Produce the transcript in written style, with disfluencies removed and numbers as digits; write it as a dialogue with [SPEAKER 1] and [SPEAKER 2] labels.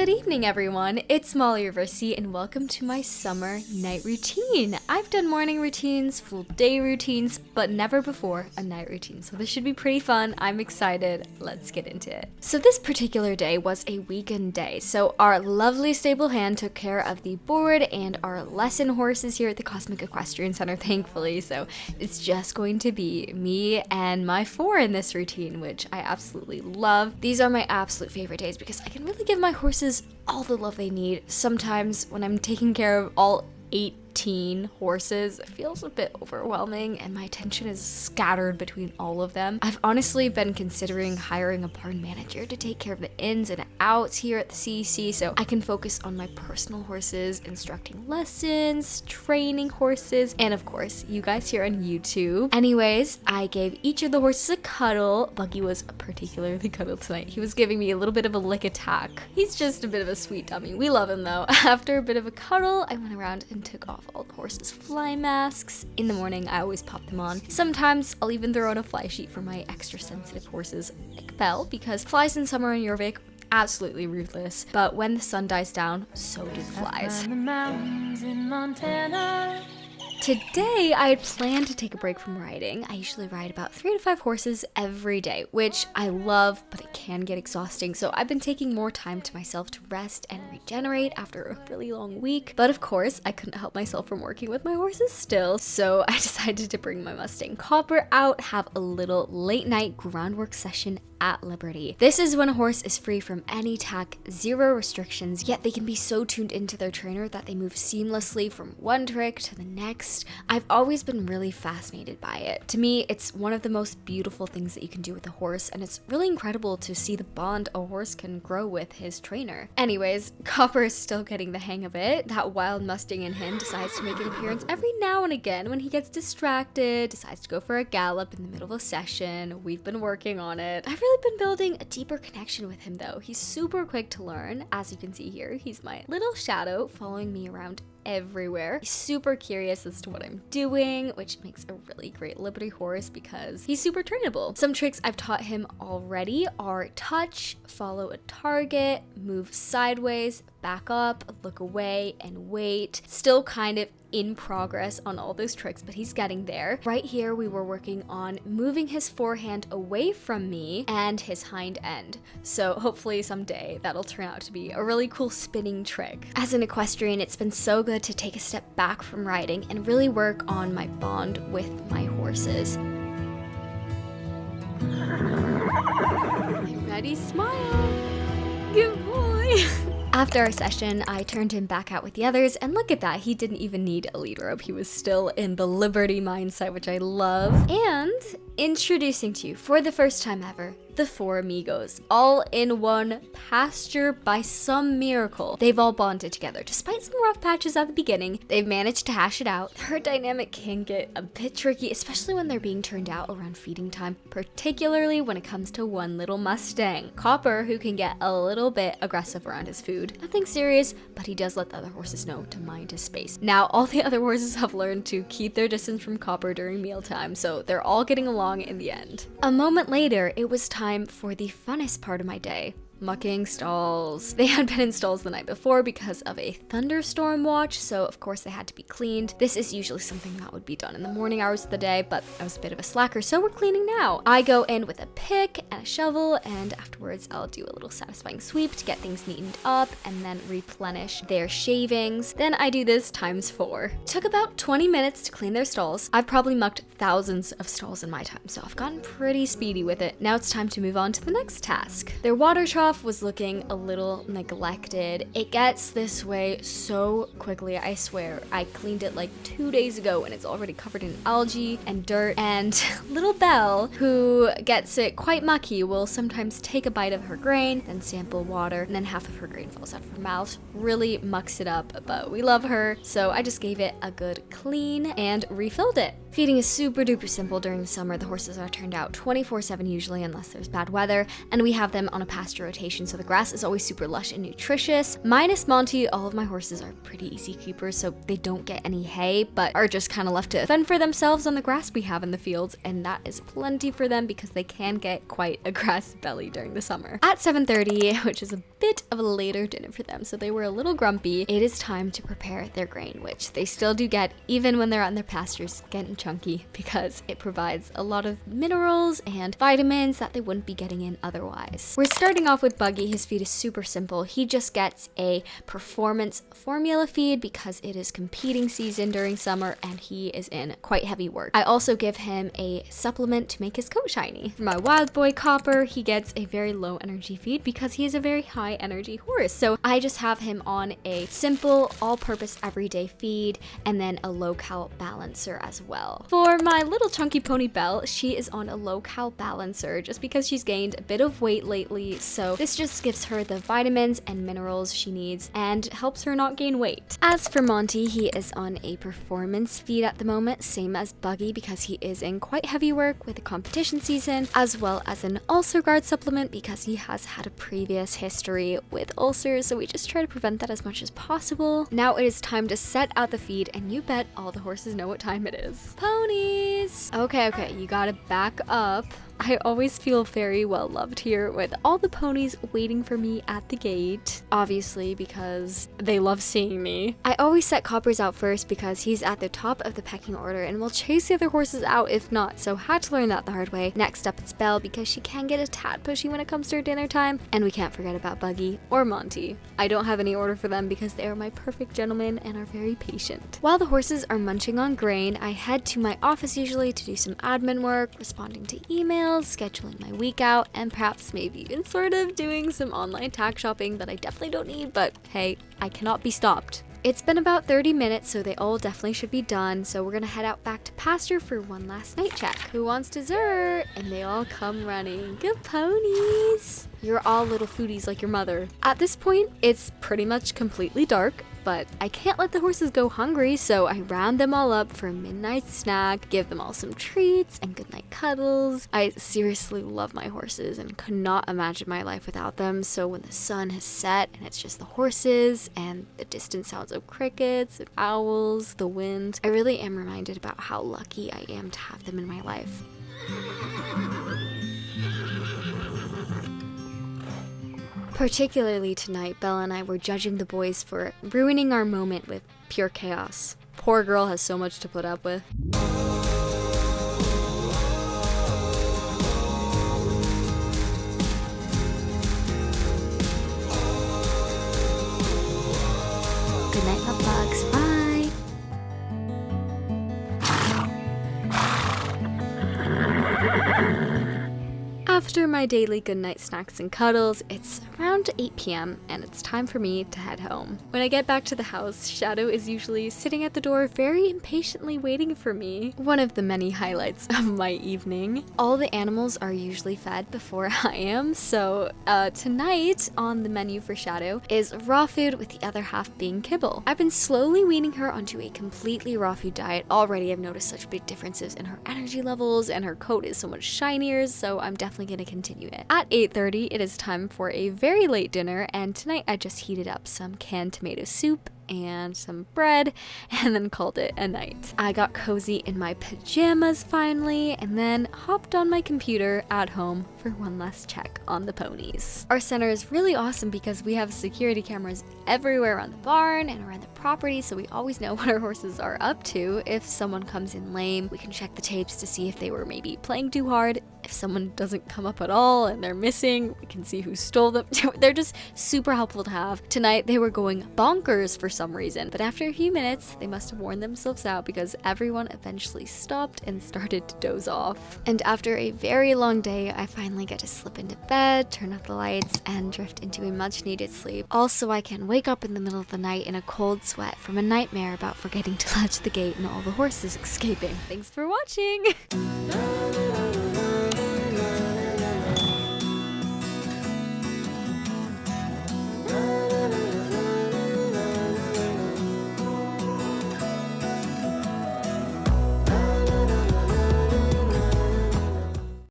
[SPEAKER 1] good evening everyone, it's Molly Reversi and welcome to my summer night routine. I've done morning routines, full day routines, but never before a night routine, so this should be pretty fun. I'm excited, let's get into it. So this particular day was a weekend day, so our lovely stable hand took care of the board and our lesson horses here at the Cosmic Equestrian Center, thankfully, so it's just going to be me and my four in this routine, which I absolutely love. These are my absolute favorite days because I can really give my horses all the love they need. Sometimes when I'm taking care of all 18 horses, it feels a bit overwhelming and my attention is scattered between all of them. I've honestly been considering hiring a barn manager to take care of the ins and outs here at the CEC so I can focus on my personal horses, instructing lessons, training horses, and of course, you guys here on YouTube. Anyways, I gave each of the horses a cuddle. Buggy was particularly cuddled tonight. He was giving me a little bit of a lick attack. He's just a bit of a sweet dummy. We love him though. After a bit of a cuddle, I went around and took off all the horses' fly masks. In the morning, I always pop them on. Sometimes I'll even throw out a fly sheet for my extra sensitive horses like Belle, because flies in summer in Jorvik, absolutely ruthless. But when the sun dies down, so do the flies. Today, I had planned to take a break from riding. I usually ride about 3 to 5 horses every day, which I love, but it can get exhausting. So I've been taking more time to myself to rest and regenerate after a really long week. But of course, I couldn't help myself from working with my horses still. So I decided to bring my Mustang Copper out, have a little late night groundwork session at Liberty. This is when a horse is free from any tack, zero restrictions, yet they can be so tuned into their trainer that they move seamlessly from one trick to the next. I've always been really fascinated by it. To me, it's one of the most beautiful things that you can do with a horse, and it's really incredible to see the bond a horse can grow with his trainer. Anyways, Copper is still getting the hang of it. That wild Mustang in him decides to make an appearance every now and again when he gets distracted, decides to go for a gallop in the middle of a session. We've been working on it. I've really been building a deeper connection with him though. He's super quick to learn. As you can see here, he's my little shadow following me around everywhere. He's super curious as to what I'm doing, which makes a really great Liberty horse because he's super trainable. Some tricks I've taught him already are touch, follow a target, move sideways, back up, look away, and wait. Still kind of in progress on all those tricks, but he's getting there. Right here, we were working on moving his forehand away from me and his hind end. So hopefully someday that'll turn out to be a really cool spinning trick. As an equestrian, it's been so good to take a step back from riding and really work on my bond with my horses. Ready, smile. Good boy. After our session, I turned him back out with the others, and look at that, he didn't even need a lead rope. He was still in the Liberty mindset, which I love. And introducing to you, for the first time ever, the 4 amigos, all in one pasture by some miracle. They've all bonded together. Despite some rough patches at the beginning, they've managed to hash it out. Their dynamic can get a bit tricky, especially when they're being turned out around feeding time, particularly when it comes to one little Mustang, Copper, who can get a little bit aggressive around his food. Nothing serious, but he does let the other horses know to mind his space. Now, all the other horses have learned to keep their distance from Copper during mealtime, so they're all getting along in the end. A moment later, it was time for the funnest part of my day. Mucking stalls. They had been in stalls the night before because of a thunderstorm watch, so of course they had to be cleaned. This is usually something that would be done in the morning hours of the day, but I was a bit of a slacker, so we're cleaning now. I go in with a pick and a shovel, and afterwards I'll do a little satisfying sweep to get things neatened up and then replenish their shavings. Then I do this times 4. Took about 20 minutes to clean their stalls. I've probably mucked thousands of stalls in my time, so I've gotten pretty speedy with it. Now it's time to move on to the next task. Their water trough was looking a little neglected. It gets this way so quickly, I swear. I cleaned it like 2 days ago and it's already covered in algae and dirt, and little Belle, who gets it quite mucky, will sometimes take a bite of her grain, then sample water, and then half of her grain falls out of her mouth. Really mucks it up, but we love her, so I just gave it a good clean and refilled it. Feeding is super duper simple during the summer. The horses are turned out 24/7 usually unless there's bad weather, and we have them on a pasture rotation, so the grass is always super lush and nutritious. Minus Monty, all of my horses are pretty easy keepers, so they don't get any hay, but are just kind of left to fend for themselves on the grass we have in the fields, and that is plenty for them because they can get quite a grass belly during the summer. At 7:30, which is a bit of a later dinner for them, so they were a little grumpy, it is time to prepare their grain, which they still do get even when they're on their pastures, getting chunky, because it provides a lot of minerals and vitamins that they wouldn't be getting in otherwise. We're starting off with Buggy. His feed is super simple. He just gets a performance formula feed because it is competing season during summer and he is in quite heavy work. I also give him a supplement to make his coat shiny. For my wild boy Copper, he gets a very low energy feed because he is a very high energy horse. So I just have him on a simple all-purpose everyday feed and then a low-cal balancer as well. For my little chunky pony Belle, she is on a low-cal balancer just because she's gained a bit of weight lately, so this just gives her the vitamins and minerals she needs and helps her not gain weight. As for Monty, he is on a performance feed at the moment, same as Buggy because he is in quite heavy work with the competition season, as well as an ulcer guard supplement because he has had a previous history with ulcers, so we just try to prevent that as much as possible. Now it is time to set out the feed, and you bet all the horses know what time it is. Ponies! Okay, you gotta back up. I always feel very well loved here with all the ponies waiting for me at the gate, obviously because they love seeing me. I always set Coppers out first because he's at the top of the pecking order and will chase the other horses out if not, so had to learn that the hard way. Next up it's Belle because she can get a tad pushy when it comes to her dinner time, and we can't forget about Buggy or Monty. I don't have any order for them because they are my perfect gentlemen and are very patient. While the horses are munching on grain, I head to my office usually to do some admin work, responding to emails, scheduling my week out, and perhaps maybe even sort of doing some online tax shopping that I definitely don't need, but hey, I cannot be stopped. It's been about 30 minutes, so they all definitely should be done, so we're gonna head out back to pasture for one last night check. Who wants dessert? And they all come running. Good ponies! You're all little foodies like your mother. At this point, it's pretty much completely dark, but I can't let the horses go hungry, so I round them all up for a midnight snack, give them all some treats and goodnight cuddles. I seriously love my horses and could not imagine my life without them, so when the sun has set and it's just the horses and the distant sounds of crickets and owls, the wind, I really am reminded about how lucky I am to have them in my life. Particularly tonight, Bella and I were judging the boys for ruining our moment with pure chaos. Poor girl has so much to put up with. Good night, love bugs. Bye. After my daily goodnight snacks and cuddles, it's around 8 p.m. and it's time for me to head home. When I get back to the house, Shadow is usually sitting at the door very impatiently waiting for me. One of the many highlights of my evening. All the animals are usually fed before I am, so tonight on the menu for Shadow is raw food with the other half being kibble. I've been slowly weaning her onto a completely raw food diet. Already I've noticed such big differences in her energy levels and her coat is so much shinier, so I'm definitely going to continue it. At 8:30, it is time for a very late dinner, and tonight I just heated up some canned tomato soup and some bread and then called it a night. I got cozy in my pajamas finally and then hopped on my computer at home for one last check on the ponies. Our center is really awesome because we have security cameras everywhere around the barn and around the property, so we always know what our horses are up to. If someone comes in lame, we can check the tapes to see if they were maybe playing too hard. If someone doesn't come up at all and they're missing, we can see who stole them. They're just super helpful to have. Tonight they were going bonkers for some reason, but after a few minutes they must have worn themselves out because everyone eventually stopped and started to doze off. And after a very long day, I finally get to slip into bed, turn off the lights, and drift into a much needed sleep. Also, I can wake up in the middle of the night in a cold sweat from a nightmare about forgetting to latch the gate and all the horses escaping. Thanks for watching!